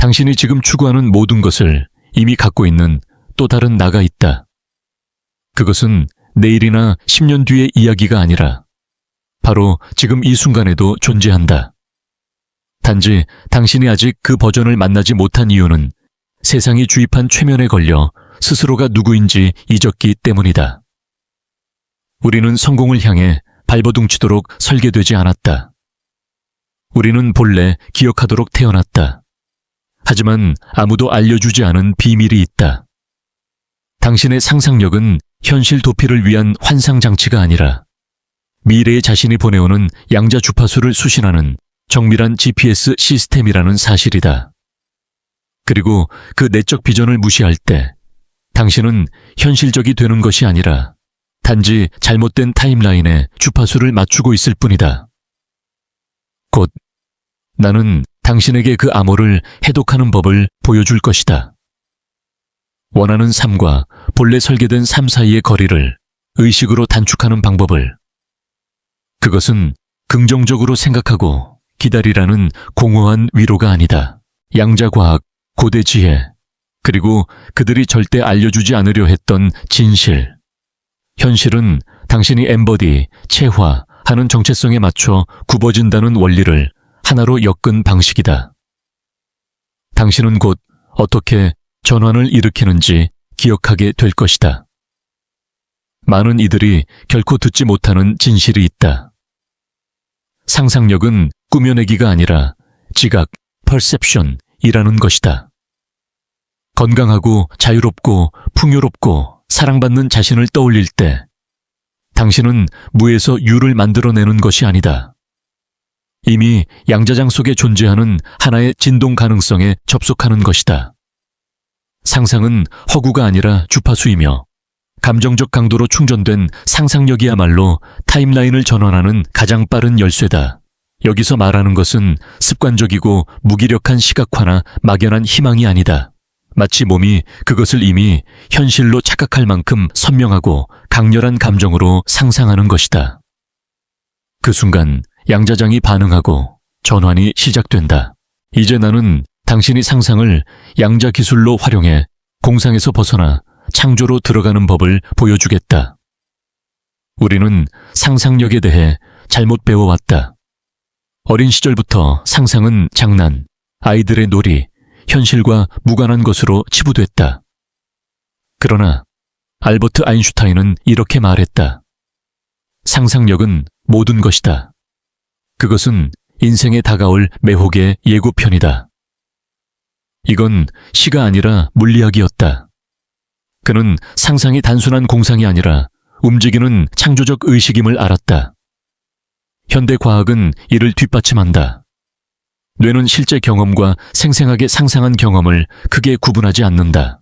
당신이 지금 추구하는 모든 것을 이미 갖고 있는 또 다른 나가 있다. 그것은 내일이나 10년 뒤의 이야기가 아니라 바로 지금 이 순간에도 존재한다. 단지 당신이 아직 그 버전을 만나지 못한 이유는 세상이 주입한 최면에 걸려 스스로가 누구인지 잊었기 때문이다. 우리는 성공을 향해 발버둥치도록 설계되지 않았다. 우리는 본래 기억하도록 태어났다. 하지만 아무도 알려주지 않은 비밀이 있다. 당신의 상상력은 현실 도피를 위한 환상장치가 아니라 미래의 자신이 보내오는 양자 주파수를 수신하는 정밀한 GPS 시스템이라는 사실이다. 그리고 그 내적 비전을 무시할 때 당신은 현실적이 되는 것이 아니라 단지 잘못된 타임라인에 주파수를 맞추고 있을 뿐이다. 곧 나는 당신에게 그 암호를 해독하는 법을 보여줄 것이다. 원하는 삶과 본래 설계된 삶 사이의 거리를 의식으로 단축하는 방법을. 그것은 긍정적으로 생각하고 기다리라는 공허한 위로가 아니다. 양자과학, 고대 지혜, 그리고 그들이 절대 알려주지 않으려 했던 진실. 현실은 당신이 엠버디, 체화하는 정체성에 맞춰 굽어진다는 원리를 하나로 엮은 방식이다. 당신은 곧 어떻게 전환을 일으키는지 기억하게 될 것이다. 많은 이들이 결코 듣지 못하는 진실이 있다. 상상력은 꾸며내기가 아니라 지각, perception이라는 것이다. 건강하고 자유롭고 풍요롭고 사랑받는 자신을 떠올릴 때 당신은 무에서 유를 만들어내는 것이 아니다. 이미 양자장 속에 존재하는 하나의 진동 가능성에 접속하는 것이다. 상상은 허구가 아니라 주파수이며 감정적 강도로 충전된 상상력이야말로 타임라인을 전환하는 가장 빠른 열쇠다. 여기서 말하는 것은 습관적이고 무기력한 시각화나 막연한 희망이 아니다. 마치 몸이 그것을 이미 현실로 착각할 만큼 선명하고 강렬한 감정으로 상상하는 것이다. 그 순간 양자장이 반응하고 전환이 시작된다. 이제 나는 당신이 상상을 양자 기술로 활용해 공상에서 벗어나 창조로 들어가는 법을 보여주겠다. 우리는 상상력에 대해 잘못 배워왔다. 어린 시절부터 상상은 장난, 아이들의 놀이, 현실과 무관한 것으로 치부됐다. 그러나 알버트 아인슈타인은 이렇게 말했다. 상상력은 모든 것이다. 그것은 인생에 다가올 매혹의 예고편이다. 이건 시가 아니라 물리학이었다. 그는 상상이 단순한 공상이 아니라 움직이는 창조적 의식임을 알았다. 현대 과학은 이를 뒷받침한다. 뇌는 실제 경험과 생생하게 상상한 경험을 크게 구분하지 않는다.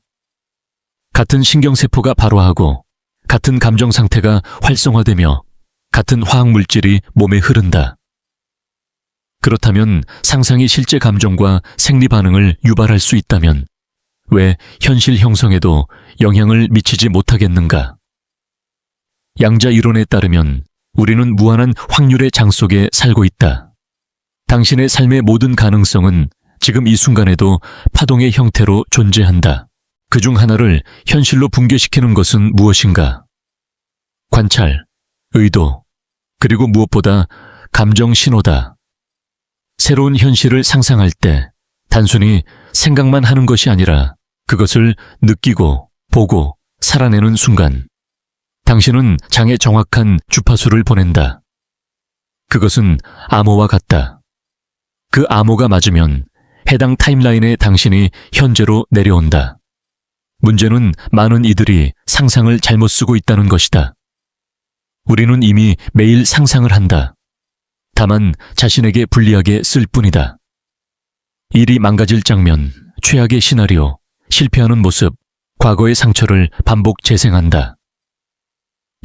같은 신경세포가 발화하고 같은 감정 상태가 활성화되며 같은 화학물질이 몸에 흐른다. 그렇다면 상상이 실제 감정과 생리 반응을 유발할 수 있다면 왜 현실 형성에도 영향을 미치지 못하겠는가? 양자 이론에 따르면 우리는 무한한 확률의 장 속에 살고 있다. 당신의 삶의 모든 가능성은 지금 이 순간에도 파동의 형태로 존재한다. 그중 하나를 현실로 붕괴시키는 것은 무엇인가? 관찰, 의도, 그리고 무엇보다 감정 신호다. 새로운 현실을 상상할 때 단순히 생각만 하는 것이 아니라 그것을 느끼고 보고 살아내는 순간 당신은 장에 정확한 주파수를 보낸다. 그것은 암호와 같다. 그 암호가 맞으면 해당 타임라인에 당신이 현재로 내려온다. 문제는 많은 이들이 상상을 잘못 쓰고 있다는 것이다. 우리는 이미 매일 상상을 한다. 다만 자신에게 불리하게 쓸 뿐이다. 일이 망가질 장면, 최악의 시나리오, 실패하는 모습, 과거의 상처를 반복 재생한다.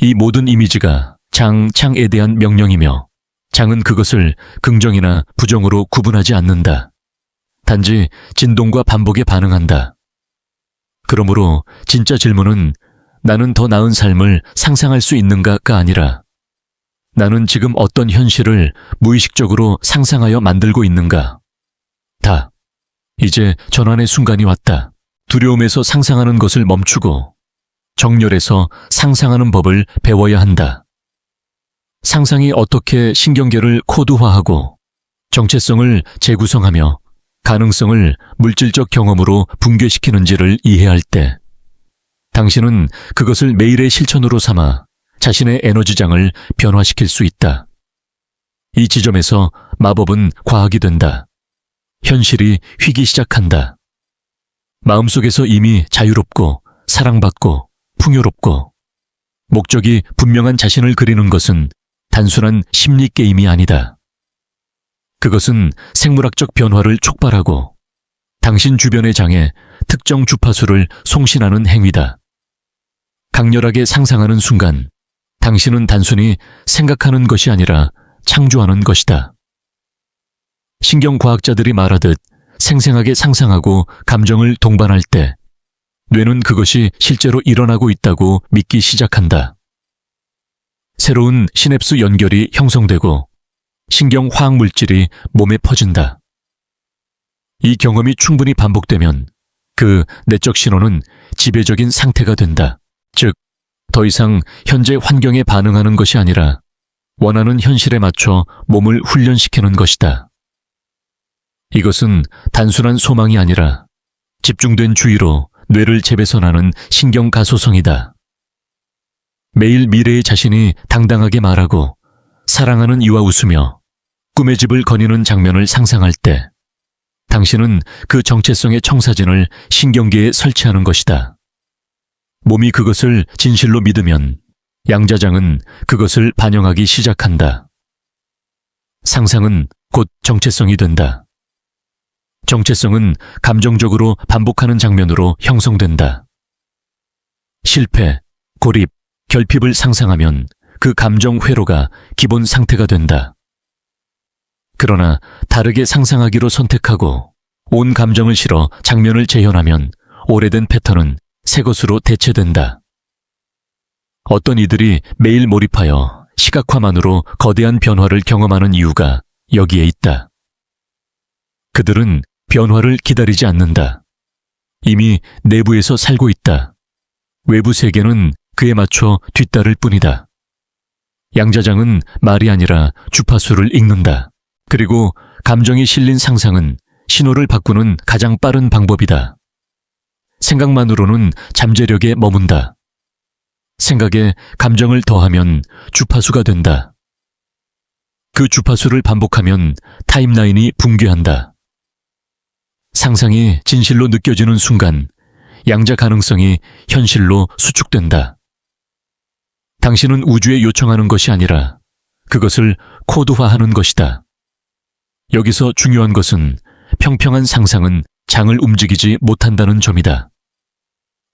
이 모든 이미지가 장에 대한 명령이며 장은 그것을 긍정이나 부정으로 구분하지 않는다. 단지 진동과 반복에 반응한다. 그러므로 진짜 질문은 나는 더 나은 삶을 상상할 수 있는가가 아니라 나는 지금 어떤 현실을 무의식적으로 상상하여 만들고 있는가? 다 이제 전환의 순간이 왔다. 두려움에서 상상하는 것을 멈추고 정열에서 상상하는 법을 배워야 한다. 상상이 어떻게 신경계를 코드화하고 정체성을 재구성하며 가능성을 물질적 경험으로 붕괴시키는지를 이해할 때 당신은 그것을 매일의 실천으로 삼아 자신의 에너지장을 변화시킬 수 있다. 이 지점에서 마법은 과학이 된다. 현실이 휘기 시작한다. 마음속에서 이미 자유롭고 사랑받고 풍요롭고 목적이 분명한 자신을 그리는 것은 단순한 심리 게임이 아니다. 그것은 생물학적 변화를 촉발하고 당신 주변의 장에 특정 주파수를 송신하는 행위다. 강렬하게 상상하는 순간 당신은 단순히 생각하는 것이 아니라 창조하는 것이다. 신경과학자들이 말하듯 생생하게 상상하고 감정을 동반할 때 뇌는 그것이 실제로 일어나고 있다고 믿기 시작한다. 새로운 시냅스 연결이 형성되고 신경화학 물질이 몸에 퍼진다. 이 경험이 충분히 반복되면 그 내적 신호는 지배적인 상태가 된다. 즉, 더 이상 현재 환경에 반응하는 것이 아니라 원하는 현실에 맞춰 몸을 훈련시키는 것이다. 이것은 단순한 소망이 아니라 집중된 주의로 뇌를 재배선하는 신경가소성이다. 매일 미래의 자신이 당당하게 말하고 사랑하는 이와 웃으며 꿈의 집을 거니는 장면을 상상할 때 당신은 그 정체성의 청사진을 신경계에 설치하는 것이다. 몸이 그것을 진실로 믿으면 양자장은 그것을 반영하기 시작한다. 상상은 곧 정체성이 된다. 정체성은 감정적으로 반복하는 장면으로 형성된다. 실패, 고립, 결핍을 상상하면 그 감정 회로가 기본 상태가 된다. 그러나 다르게 상상하기로 선택하고 온 감정을 실어 장면을 재현하면 오래된 패턴은 새 것으로 대체된다. 어떤 이들이 매일 몰입하여 시각화만으로 거대한 변화를 경험하는 이유가 여기에 있다. 그들은 변화를 기다리지 않는다. 이미 내부에서 살고 있다. 외부 세계는 그에 맞춰 뒤따를 뿐이다. 양자장은 말이 아니라 주파수를 읽는다. 그리고 감정이 실린 상상은 신호를 바꾸는 가장 빠른 방법이다. 생각만으로는 잠재력에 머문다. 생각에 감정을 더하면 주파수가 된다. 그 주파수를 반복하면 타임라인이 붕괴한다. 상상이 진실로 느껴지는 순간 양자 가능성이 현실로 수축된다. 당신은 우주에 요청하는 것이 아니라 그것을 코드화하는 것이다. 여기서 중요한 것은 평평한 상상은 장을 움직이지 못한다는 점이다.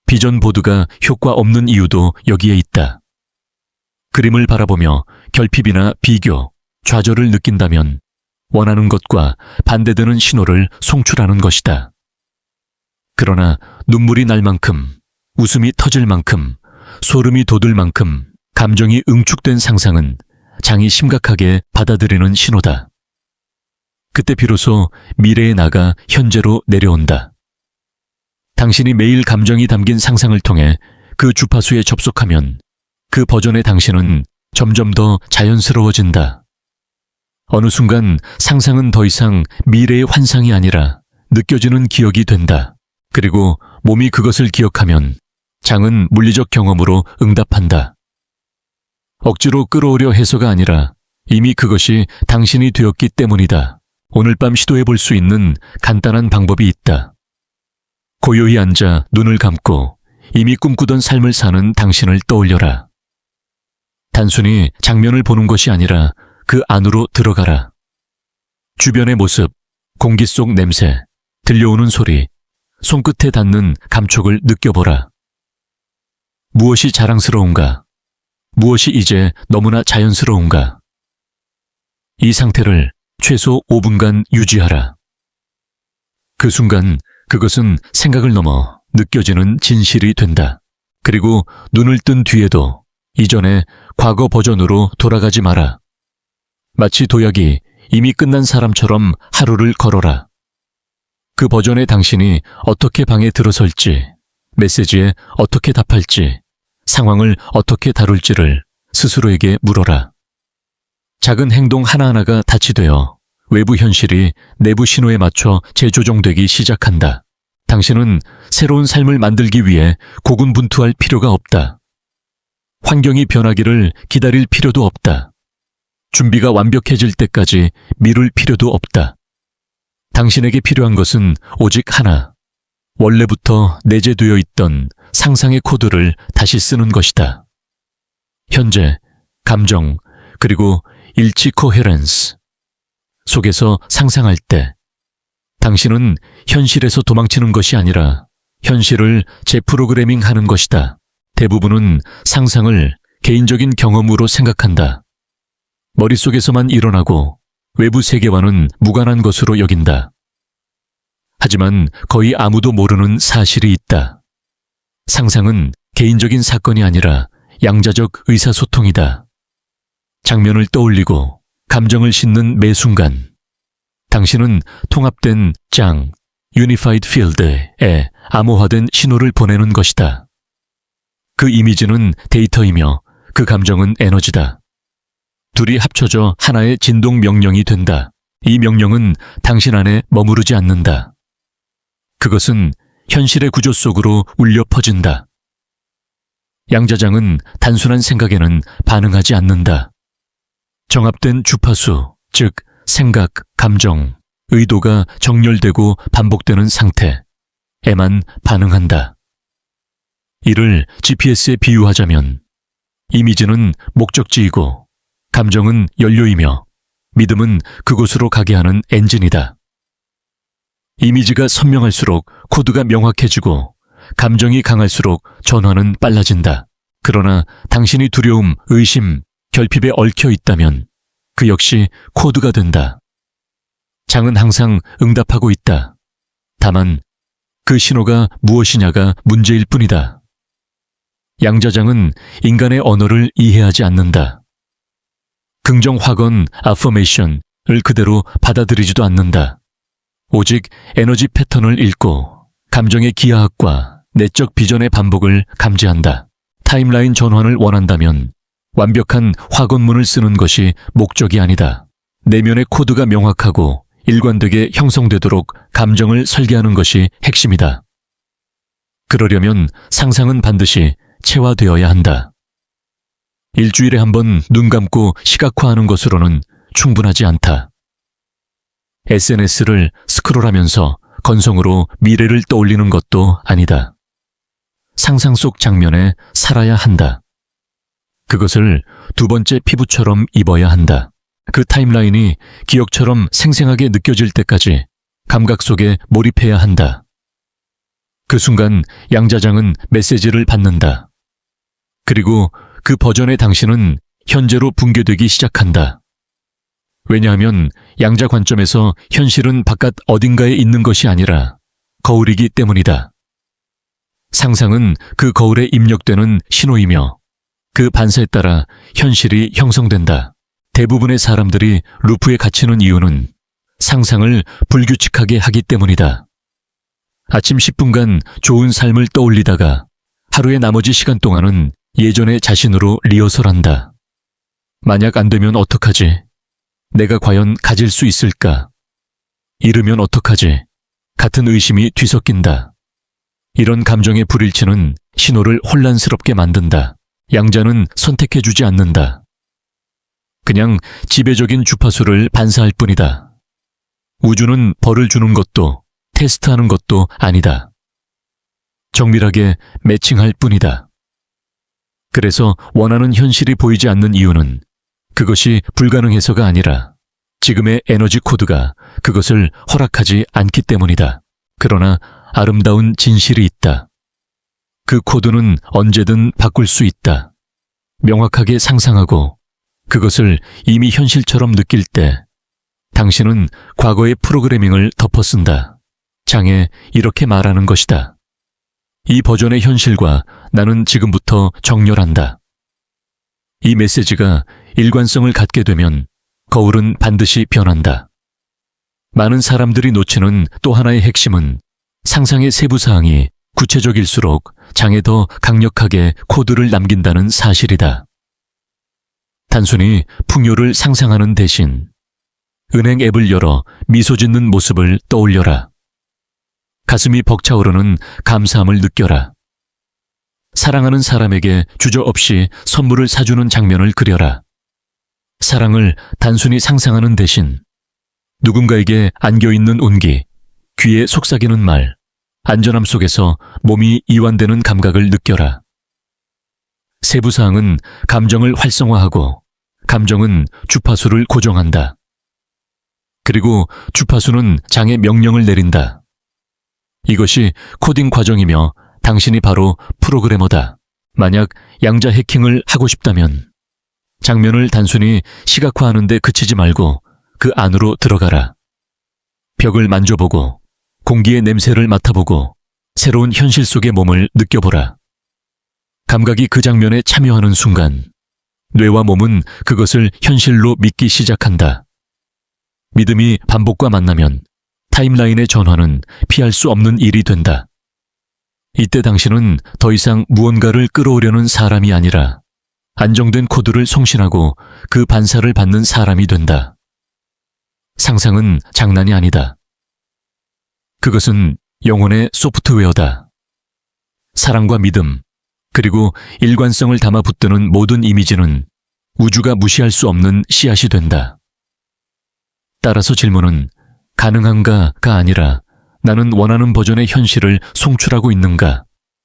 비전 보드가 효과 없는 이유도 여기에 있다. 그림을 바라보며 결핍이나 비교, 좌절을 느낀다면 원하는 것과 반대되는 신호를 송출하는 것이다. 그러나 눈물이 날 만큼, 웃음이 터질 만큼, 소름이 돋을 만큼 감정이 응축된 상상은 장이 심각하게 받아들이는 신호다. 그때 비로소 미래에 나가 현재로 내려온다. 당신이 매일 감정이 담긴 상상을 통해 그 주파수에 접속하면 그 버전의 당신은 점점 더 자연스러워진다. 어느 순간 상상은 더 이상 미래의 환상이 아니라 느껴지는 기억이 된다. 그리고 몸이 그것을 기억하면 장은 물리적 경험으로 응답한다. 억지로 끌어오려 해서가 아니라 이미 그것이 당신이 되었기 때문이다. 오늘 밤 시도해 볼 수 있는 간단한 방법이 있다. 고요히 앉아 눈을 감고 이미 꿈꾸던 삶을 사는 당신을 떠올려라. 단순히 장면을 보는 것이 아니라 그 안으로 들어가라. 주변의 모습, 공기 속 냄새, 들려오는 소리, 손끝에 닿는 감촉을 느껴보라. 무엇이 자랑스러운가? 무엇이 이제 너무나 자연스러운가? 이 상태를 최소 5분간 유지하라. 그 순간 그것은 생각을 넘어 느껴지는 진실이 된다. 그리고 눈을 뜬 뒤에도 이전의 과거 버전으로 돌아가지 마라. 마치 도약이 이미 끝난 사람처럼 하루를 걸어라. 그 버전의 당신이 어떻게 방에 들어설지, 메시지에 어떻게 답할지, 상황을 어떻게 다룰지를 스스로에게 물어라. 작은 행동 하나하나가 닻이 되어 외부 현실이 내부 신호에 맞춰 재조정되기 시작한다. 당신은 새로운 삶을 만들기 위해 고군분투할 필요가 없다. 환경이 변하기를 기다릴 필요도 없다. 준비가 완벽해질 때까지 미룰 필요도 없다. 당신에게 필요한 것은 오직 하나, 원래부터 내재되어 있던 상상의 코드를 다시 쓰는 것이다. 현재, 감정, 그리고 일치 코헤런스 속에서 상상할 때 당신은 현실에서 도망치는 것이 아니라 현실을 재프로그래밍하는 것이다. 대부분은 상상을 개인적인 경험으로 생각한다. 머릿속에서만 일어나고 외부 세계와는 무관한 것으로 여긴다. 하지만 거의 아무도 모르는 사실이 있다. 상상은 개인적인 사건이 아니라 양자적 의사소통이다. 장면을 떠올리고 감정을 싣는 매 순간 당신은 통합된 장, Unified Field에 암호화된 신호를 보내는 것이다. 그 이미지는 데이터이며 그 감정은 에너지다. 둘이 합쳐져 하나의 진동 명령이 된다. 이 명령은 당신 안에 머무르지 않는다. 그것은 현실의 구조 속으로 울려 퍼진다. 양자장은 단순한 생각에는 반응하지 않는다. 정합된 주파수, 즉 생각, 감정, 의도가 정렬되고 반복되는 상태에만 반응한다. 이를 GPS에 비유하자면 이미지는 목적지이고 감정은 연료이며 믿음은 그곳으로 가게 하는 엔진이다. 이미지가 선명할수록 코드가 명확해지고 감정이 강할수록 전환은 빨라진다. 그러나 당신이 두려움, 의심, 결핍에 얽혀 있다면 그 역시 코드가 된다. 장은 항상 응답하고 있다. 다만 그 신호가 무엇이냐가 문제일 뿐이다. 양자장은 인간의 언어를 이해하지 않는다. 긍정 확언, affirmation을 그대로 받아들이지도 않는다. 오직 에너지 패턴을 읽고 감정의 기하학과 내적 비전의 반복을 감지한다. 타임라인 전환을 원한다면 완벽한 확언문을 쓰는 것이 목적이 아니다. 내면의 코드가 명확하고 일관되게 형성되도록 감정을 설계하는 것이 핵심이다. 그러려면 상상은 반드시 체화되어야 한다. 일주일에 한 번 눈 감고 시각화하는 것으로는 충분하지 않다. SNS를 스크롤하면서 건성으로 미래를 떠올리는 것도 아니다. 상상 속 장면에 살아야 한다. 그것을 두 번째 피부처럼 입어야 한다. 그 타임라인이 기억처럼 생생하게 느껴질 때까지 감각 속에 몰입해야 한다. 그 순간 양자장은 메시지를 받는다. 그리고 그 버전의 당신은 현재로 붕괴되기 시작한다. 왜냐하면 양자 관점에서 현실은 바깥 어딘가에 있는 것이 아니라 거울이기 때문이다. 상상은 그 거울에 입력되는 신호이며 그 반사에 따라 현실이 형성된다. 대부분의 사람들이 루프에 갇히는 이유는 상상을 불규칙하게 하기 때문이다. 아침 10분간 좋은 삶을 떠올리다가 하루의 나머지 시간 동안은 예전의 자신으로 리허설한다. 만약 안 되면 어떡하지? 내가 과연 가질 수 있을까? 잃으면 어떡하지? 같은 의심이 뒤섞인다. 이런 감정의 불일치는 신호를 혼란스럽게 만든다. 양자는 선택해주지 않는다. 그냥 지배적인 주파수를 반사할 뿐이다. 우주는 벌을 주는 것도 테스트하는 것도 아니다. 정밀하게 매칭할 뿐이다. 그래서 원하는 현실이 보이지 않는 이유는 그것이 불가능해서가 아니라 지금의 에너지 코드가 그것을 허락하지 않기 때문이다. 그러나 아름다운 진실이 있다. 그 코드는 언제든 바꿀 수 있다. 명확하게 상상하고 그것을 이미 현실처럼 느낄 때 당신은 과거의 프로그래밍을 덮어쓴다. 장에 이렇게 말하는 것이다. 이 버전의 현실과 나는 지금부터 정렬한다. 이 메시지가 일관성을 갖게 되면 거울은 반드시 변한다. 많은 사람들이 놓치는 또 하나의 핵심은 상상의 세부 사항이 구체적일수록 장에 더 강력하게 코드를 남긴다는 사실이다. 단순히 풍요를 상상하는 대신 은행 앱을 열어 미소 짓는 모습을 떠올려라. 가슴이 벅차오르는 감사함을 느껴라. 사랑하는 사람에게 주저없이 선물을 사주는 장면을 그려라. 사랑을 단순히 상상하는 대신 누군가에게 안겨있는 온기, 귀에 속삭이는 말, 안전함 속에서 몸이 이완되는 감각을 느껴라. 세부사항은 감정을 활성화하고 감정은 주파수를 고정한다. 그리고 주파수는 장에 명령을 내린다. 이것이 코딩 과정이며 당신이 바로 프로그래머다. 만약 양자 해킹을 하고 싶다면 장면을 단순히 시각화하는 데 그치지 말고 그 안으로 들어가라. 벽을 만져보고 공기의 냄새를 맡아보고 새로운 현실 속의 몸을 느껴보라. 감각이 그 장면에 참여하는 순간 뇌와 몸은 그것을 현실로 믿기 시작한다. 믿음이 반복과 만나면 타임라인의 전환은 피할 수 없는 일이 된다. 이때 당신은 더 이상 무언가를 끌어오려는 사람이 아니라 안정된 코드를 송신하고 그 반사를 받는 사람이 된다. 상상은 장난이 아니다. 그것은 영혼의 소프트웨어다. 사랑과 믿음, 그리고 일관성을 담아 붙드는 모든 이미지는 우주가 무시할 수 없는 씨앗이 된다. 따라서 질문은 가능한가가 아니라 나는 원하는 버전의 현실을 송출하고 있는가?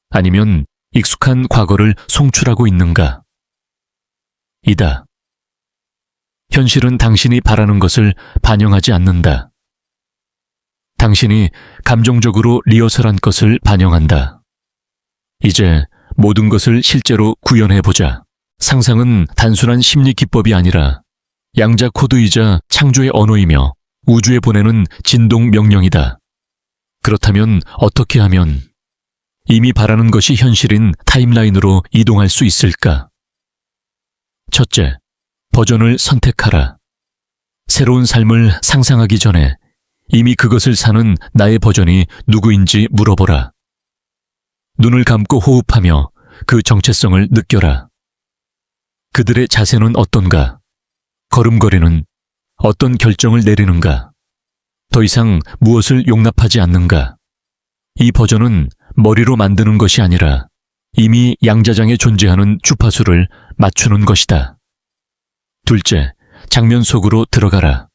아니면 익숙한 과거를 송출하고 있는가? 이다. 현실은 당신이 바라는 것을 반영하지 않는다. 당신이 감정적으로 리허설한 것을 반영한다. 이제 모든 것을 실제로 구현해보자. 상상은 단순한 심리 기법이 아니라 양자 코드이자 창조의 언어이며 우주에 보내는 진동 명령이다. 그렇다면 어떻게 하면 이미 바라는 것이 현실인 타임라인으로 이동할 수 있을까? 첫째, 버전을 선택하라. 새로운 삶을 상상하기 전에 이미 그것을 사는 나의 버전이 누구인지 물어보라. 눈을 감고 호흡하며 그 정체성을 느껴라. 그들의 자세는 어떤가? 걸음걸이는 어떤 결정을 내리는가? 더 이상 무엇을 용납하지 않는가? 이 버전은 머리로 만드는 것이 아니라 이미 양자장에 존재하는 주파수를 맞추는 것이다. 둘째, 장면 속으로 들어가라.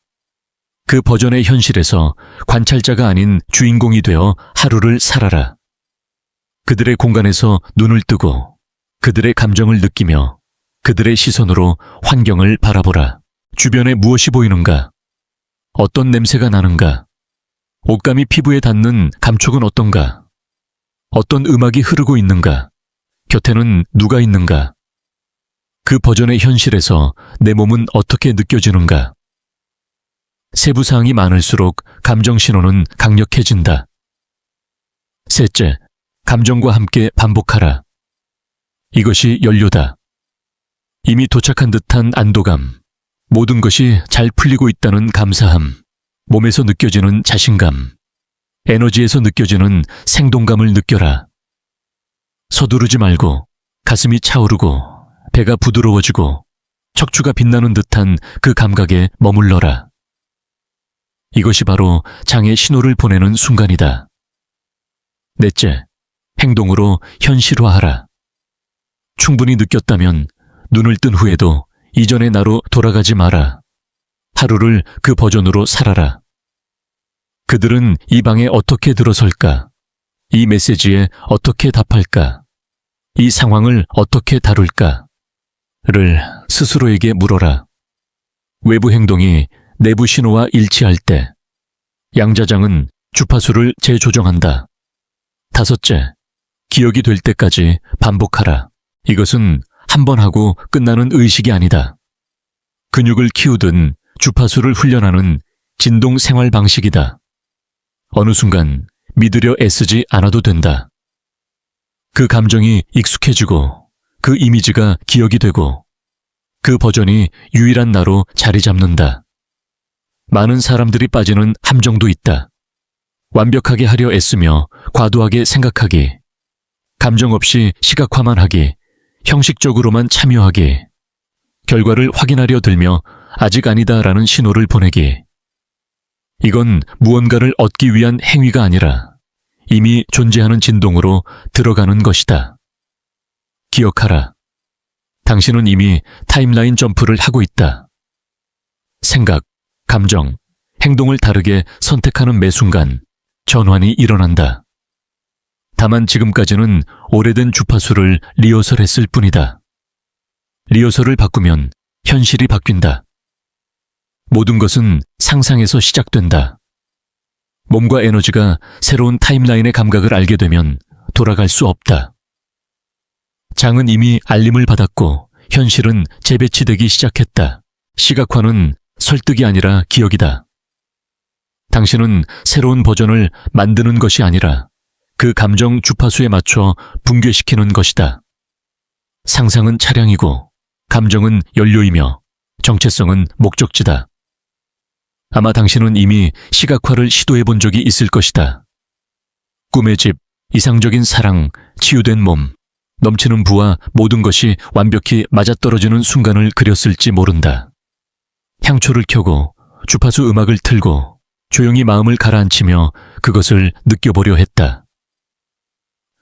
그 버전의 현실에서 관찰자가 아닌 주인공이 되어 하루를 살아라. 그들의 공간에서 눈을 뜨고 그들의 감정을 느끼며 그들의 시선으로 환경을 바라보라. 주변에 무엇이 보이는가? 어떤 냄새가 나는가? 옷감이 피부에 닿는 감촉은 어떤가? 어떤 음악이 흐르고 있는가? 곁에는 누가 있는가? 그 버전의 현실에서 내 몸은 어떻게 느껴지는가? 세부사항이 많을수록 감정 신호는 강력해진다. 셋째, 감정과 함께 반복하라. 이것이 연료다. 이미 도착한 듯한 안도감, 모든 것이 잘 풀리고 있다는 감사함, 몸에서 느껴지는 자신감, 에너지에서 느껴지는 생동감을 느껴라. 서두르지 말고 가슴이 차오르고 배가 부드러워지고 척추가 빛나는 듯한 그 감각에 머물러라. 이것이 바로 장의 신호를 보내는 순간이다. 넷째, 행동으로 현실화하라. 충분히 느꼈다면 눈을 뜬 후에도 이전의 나로 돌아가지 마라. 하루를 그 버전으로 살아라. 그들은 이 방에 어떻게 들어설까? 이 메시지에 어떻게 답할까? 이 상황을 어떻게 다룰까? 를 스스로에게 물어라. 외부 행동이 내부 신호와 일치할 때 양자장은 주파수를 재조정한다. 다섯째, 기억이 될 때까지 반복하라. 이것은 한 번 하고 끝나는 의식이 아니다. 근육을 키우든 주파수를 훈련하는 진동 생활 방식이다. 어느 순간 믿으려 애쓰지 않아도 된다. 그 감정이 익숙해지고 그 이미지가 기억이 되고 그 버전이 유일한 나로 자리 잡는다. 많은 사람들이 빠지는 함정도 있다. 완벽하게 하려 애쓰며 과도하게 생각하기, 감정 없이 시각화만 하기, 형식적으로만 참여하기, 결과를 확인하려 들며 아직 아니다라는 신호를 보내기. 이건 무언가를 얻기 위한 행위가 아니라 이미 존재하는 진동으로 들어가는 것이다. 기억하라. 당신은 이미 타임라인 점프를 하고 있다. 생각, 감정, 행동을 다르게 선택하는 매 순간 전환이 일어난다. 다만 지금까지는 오래된 주파수를 리허설했을 뿐이다. 리허설을 바꾸면 현실이 바뀐다. 모든 것은 상상에서 시작된다. 몸과 에너지가 새로운 타임라인의 감각을 알게 되면 돌아갈 수 없다. 장은 이미 알림을 받았고 현실은 재배치되기 시작했다. 시각화는 설득이 아니라 기억이다. 당신은 새로운 버전을 만드는 것이 아니라 그 감정 주파수에 맞춰 붕괴시키는 것이다. 상상은 차량이고 감정은 연료이며 정체성은 목적지다. 아마 당신은 이미 시각화를 시도해 본 적이 있을 것이다. 꿈의 집, 이상적인 사랑, 치유된 몸, 넘치는 부와 모든 것이 완벽히 맞아떨어지는 순간을 그렸을지 모른다. 향초를 켜고 주파수 음악을 틀고 조용히 마음을 가라앉히며 그것을 느껴보려 했다.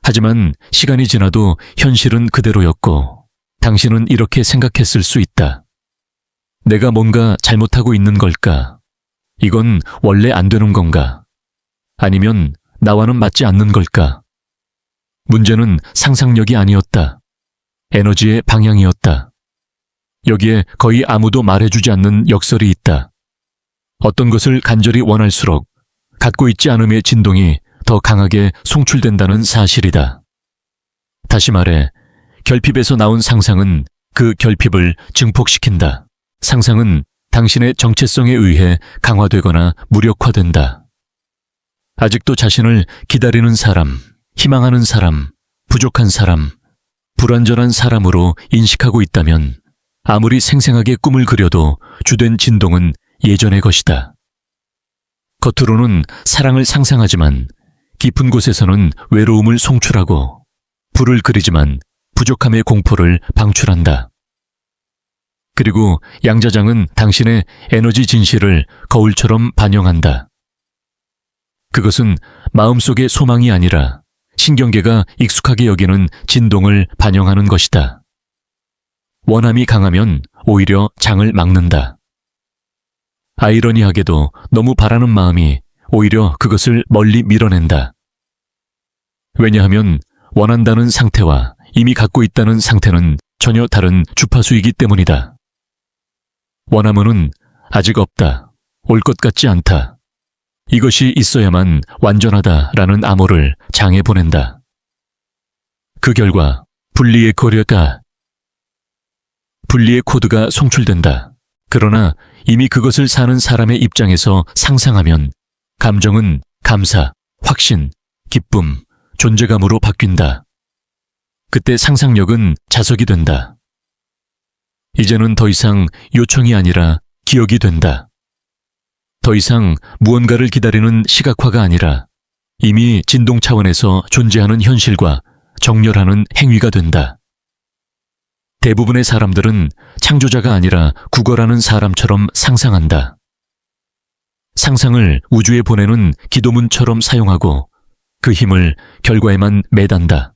하지만 시간이 지나도 현실은 그대로였고 당신은 이렇게 생각했을 수 있다. 내가 뭔가 잘못하고 있는 걸까? 이건 원래 안 되는 건가? 아니면 나와는 맞지 않는 걸까? 문제는 상상력이 아니었다. 에너지의 방향이었다. 여기에 거의 아무도 말해주지 않는 역설이 있다. 어떤 것을 간절히 원할수록 갖고 있지 않음의 진동이 더 강하게 송출된다는 사실이다. 다시 말해, 결핍에서 나온 상상은 그 결핍을 증폭시킨다. 상상은 당신의 정체성에 의해 강화되거나 무력화된다. 아직도 자신을 기다리는 사람, 희망하는 사람, 부족한 사람, 불완전한 사람으로 인식하고 있다면 아무리 생생하게 꿈을 그려도 주된 진동은 예전의 것이다. 겉으로는 사랑을 상상하지만 깊은 곳에서는 외로움을 송출하고 불을 그리지만 부족함의 공포를 방출한다. 그리고 양자장은 당신의 에너지 진실을 거울처럼 반영한다. 그것은 마음속의 소망이 아니라 신경계가 익숙하게 여기는 진동을 반영하는 것이다. 원함이 강하면 오히려 장을 막는다. 아이러니하게도 너무 바라는 마음이 오히려 그것을 멀리 밀어낸다. 왜냐하면 원한다는 상태와 이미 갖고 있다는 상태는 전혀 다른 주파수이기 때문이다. 원함은 아직 없다, 올 것 같지 않다, 이것이 있어야만 완전하다라는 암호를 장에 보낸다. 그 결과 분리의 코드가 송출된다. 그러나 이미 그것을 사는 사람의 입장에서 상상하면 감정은 감사, 확신, 기쁨, 존재감으로 바뀐다. 그때 상상력은 자석이 된다. 이제는 더 이상 요청이 아니라 기억이 된다. 더 이상 무언가를 기다리는 시각화가 아니라 이미 진동 차원에서 존재하는 현실과 정렬하는 행위가 된다. 대부분의 사람들은 창조자가 아니라 구걸하는 사람처럼 상상한다. 상상을 우주에 보내는 기도문처럼 사용하고 그 힘을 결과에만 매단다.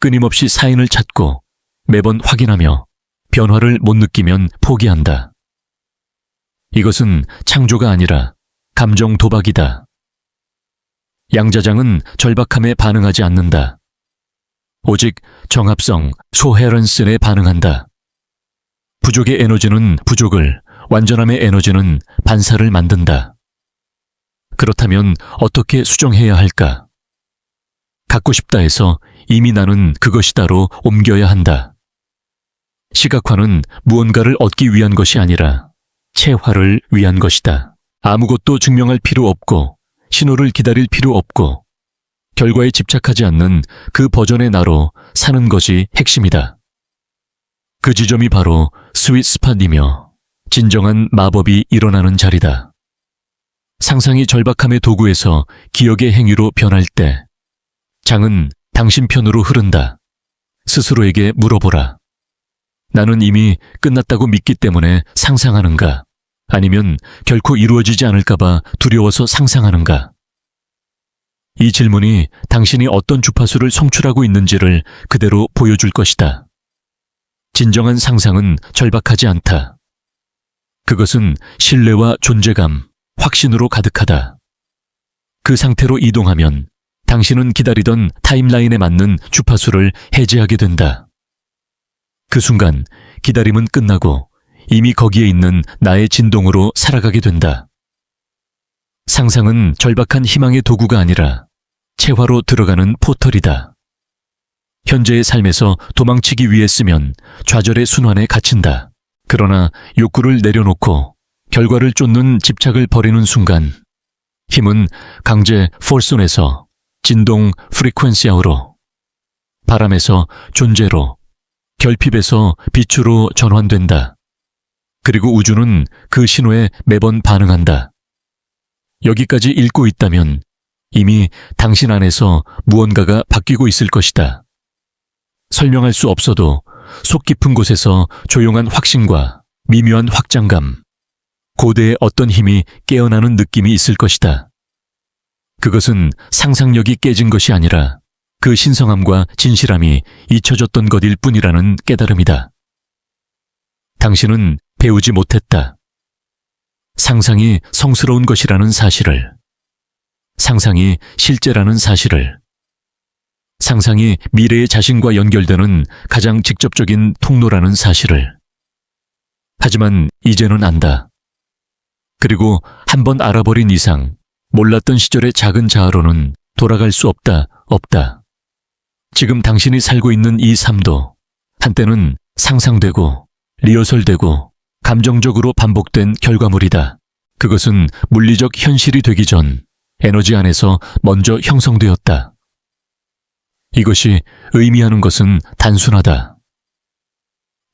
끊임없이 사인을 찾고 매번 확인하며 변화를 못 느끼면 포기한다. 이것은 창조가 아니라 감정 도박이다. 양자장은 절박함에 반응하지 않는다. 오직 정합성, 소헤런슨에 반응한다. 부족의 에너지는 부족을, 완전함의 에너지는 반사를 만든다. 그렇다면 어떻게 수정해야 할까? 갖고 싶다 해서 이미 나는 그것이다로 옮겨야 한다. 시각화는 무언가를 얻기 위한 것이 아니라 체화를 위한 것이다. 아무것도 증명할 필요 없고 신호를 기다릴 필요 없고 결과에 집착하지 않는 그 버전의 나로 사는 것이 핵심이다. 그 지점이 바로 스윗 스팟이며 진정한 마법이 일어나는 자리다. 상상이 절박함의 도구에서 기억의 행위로 변할 때 장은 당신 편으로 흐른다. 스스로에게 물어보라. 나는 이미 끝났다고 믿기 때문에 상상하는가? 아니면 결코 이루어지지 않을까봐 두려워서 상상하는가? 이 질문이 당신이 어떤 주파수를 성출하고 있는지를 그대로 보여줄 것이다. 진정한 상상은 절박하지 않다. 그것은 신뢰와 존재감, 확신으로 가득하다. 그 상태로 이동하면 당신은 기다리던 타임라인에 맞는 주파수를 해제하게 된다. 그 순간 기다림은 끝나고 이미 거기에 있는 나의 진동으로 살아가게 된다. 상상은 절박한 희망의 도구가 아니라 채화로 들어가는 포털이다. 현재의 삶에서 도망치기 위해 쓰면 좌절의 순환에 갇힌다. 그러나 욕구를 내려놓고 결과를 쫓는 집착을 버리는 순간 힘은 강제 폴손에서 진동 프리퀀시아우로, 바람에서 존재로, 결핍에서 빛으로 전환된다. 그리고 우주는 그 신호에 매번 반응한다. 여기까지 읽고 있다면 이미 당신 안에서 무언가가 바뀌고 있을 것이다. 설명할 수 없어도 속 깊은 곳에서 조용한 확신과 미묘한 확장감, 고대의 어떤 힘이 깨어나는 느낌이 있을 것이다. 그것은 상상력이 깨진 것이 아니라 그 신성함과 진실함이 잊혀졌던 것일 뿐이라는 깨달음이다. 당신은 배우지 못했다. 상상이 성스러운 것이라는 사실을, 상상이 실제라는 사실을, 상상이 미래의 자신과 연결되는 가장 직접적인 통로라는 사실을. 하지만 이제는 안다. 그리고 한번 알아버린 이상 몰랐던 시절의 작은 자아로는 돌아갈 수 없다. 지금 당신이 살고 있는 이 삶도 한때는 상상되고 리허설되고 감정적으로 반복된 결과물이다. 그것은 물리적 현실이 되기 전 에너지 안에서 먼저 형성되었다. 이것이 의미하는 것은 단순하다.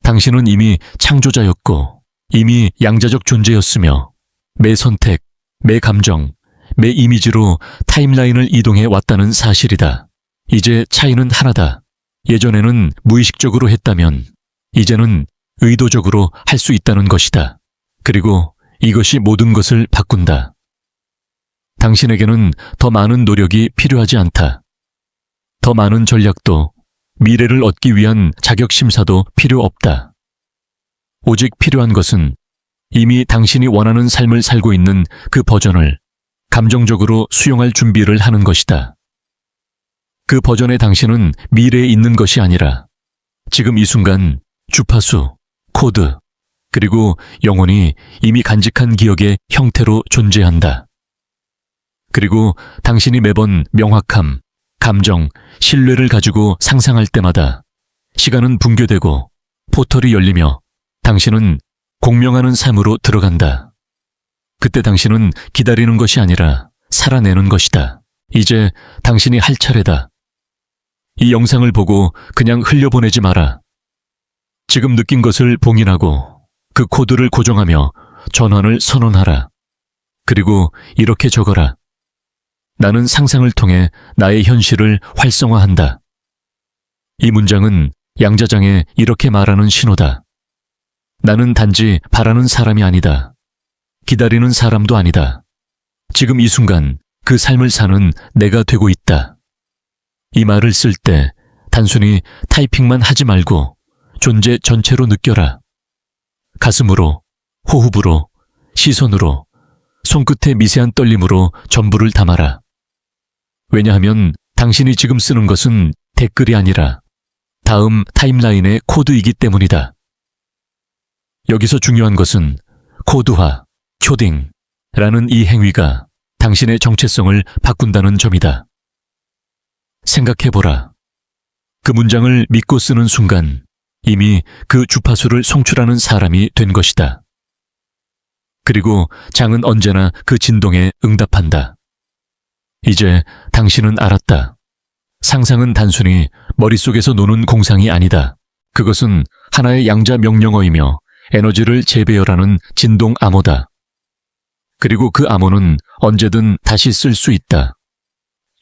당신은 이미 창조자였고 이미 양자적 존재였으며 매 선택, 매 감정, 매 이미지로 타임라인을 이동해 왔다는 사실이다. 이제 차이는 하나다. 예전에는 무의식적으로 했다면 이제는 의도적으로 할 수 있다는 것이다. 그리고 이것이 모든 것을 바꾼다. 당신에게는 더 많은 노력이 필요하지 않다. 더 많은 전략도, 미래를 얻기 위한 자격심사도 필요 없다. 오직 필요한 것은 이미 당신이 원하는 삶을 살고 있는 그 버전을 감정적으로 수용할 준비를 하는 것이다. 그 버전의 당신은 미래에 있는 것이 아니라 지금 이 순간 주파수, 코드, 그리고 영혼이 이미 간직한 기억의 형태로 존재한다. 그리고 당신이 매번 명확함, 감정, 신뢰를 가지고 상상할 때마다 시간은 붕괴되고 포털이 열리며 당신은 공명하는 삶으로 들어간다. 그때 당신은 기다리는 것이 아니라 살아내는 것이다. 이제 당신이 할 차례다. 이 영상을 보고 그냥 흘려보내지 마라. 지금 느낀 것을 봉인하고 그 코드를 고정하며 전환을 선언하라. 그리고 이렇게 적어라. 나는 상상을 통해 나의 현실을 활성화한다. 이 문장은 양자장에 이렇게 말하는 신호다. 나는 단지 바라는 사람이 아니다. 기다리는 사람도 아니다. 지금 이 순간 그 삶을 사는 내가 되고 있다. 이 말을 쓸 때 단순히 타이핑만 하지 말고 존재 전체로 느껴라. 가슴으로, 호흡으로, 시선으로, 손끝의 미세한 떨림으로 전부를 담아라. 왜냐하면 당신이 지금 쓰는 것은 댓글이 아니라 다음 타임라인의 코드이기 때문이다. 여기서 중요한 것은 코드화, 코딩라는 이 행위가 당신의 정체성을 바꾼다는 점이다. 생각해보라. 그 문장을 믿고 쓰는 순간 이미 그 주파수를 송출하는 사람이 된 것이다. 그리고 장은 언제나 그 진동에 응답한다. 이제 당신은 알았다. 상상은 단순히 머릿속에서 노는 공상이 아니다. 그것은 하나의 양자 명령어이며 에너지를 재배열하는 진동 암호다. 그리고 그 암호는 언제든 다시 쓸 수 있다.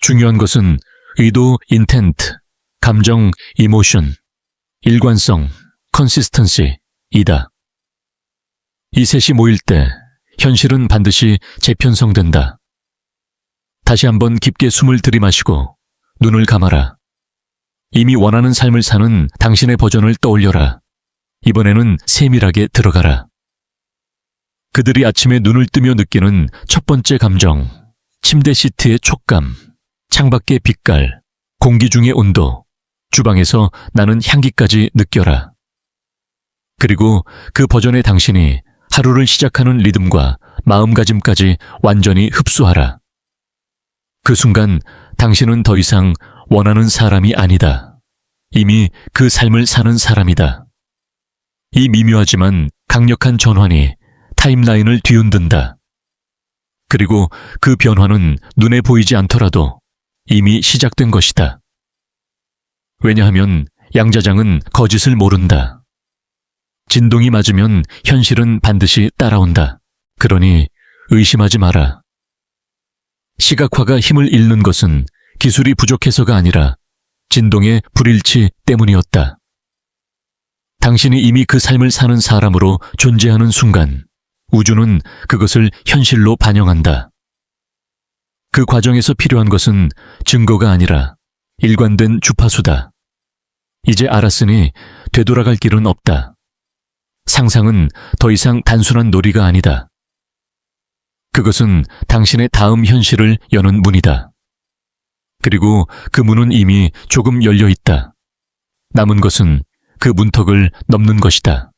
중요한 것은 의도, 인텐트, 감정, 이모션, 일관성, 컨시스턴시이다. 이 셋이 모일 때 현실은 반드시 재편성된다. 다시 한번 깊게 숨을 들이마시고 눈을 감아라. 이미 원하는 삶을 사는 당신의 버전을 떠올려라. 이번에는 세밀하게 들어가라. 그들이 아침에 눈을 뜨며 느끼는 첫 번째 감정, 침대 시트의 촉감, 창밖의 빛깔, 공기 중의 온도, 주방에서 나는 향기까지 느껴라. 그리고 그 버전의 당신이 하루를 시작하는 리듬과 마음가짐까지 완전히 흡수하라. 그 순간 당신은 더 이상 원하는 사람이 아니다. 이미 그 삶을 사는 사람이다. 이 미묘하지만 강력한 전환이 타임라인을 뒤흔든다. 그리고 그 변화는 눈에 보이지 않더라도 이미 시작된 것이다. 왜냐하면 양자장은 거짓을 모른다. 진동이 맞으면 현실은 반드시 따라온다. 그러니 의심하지 마라. 시각화가 힘을 잃는 것은 기술이 부족해서가 아니라 진동의 불일치 때문이었다. 당신이 이미 그 삶을 사는 사람으로 존재하는 순간 우주는 그것을 현실로 반영한다. 그 과정에서 필요한 것은 증거가 아니라 일관된 주파수다. 이제 알았으니 되돌아갈 길은 없다. 상상은 더 이상 단순한 놀이가 아니다. 그것은 당신의 다음 현실을 여는 문이다. 그리고 그 문은 이미 조금 열려 있다. 남은 것은 그 문턱을 넘는 것이다.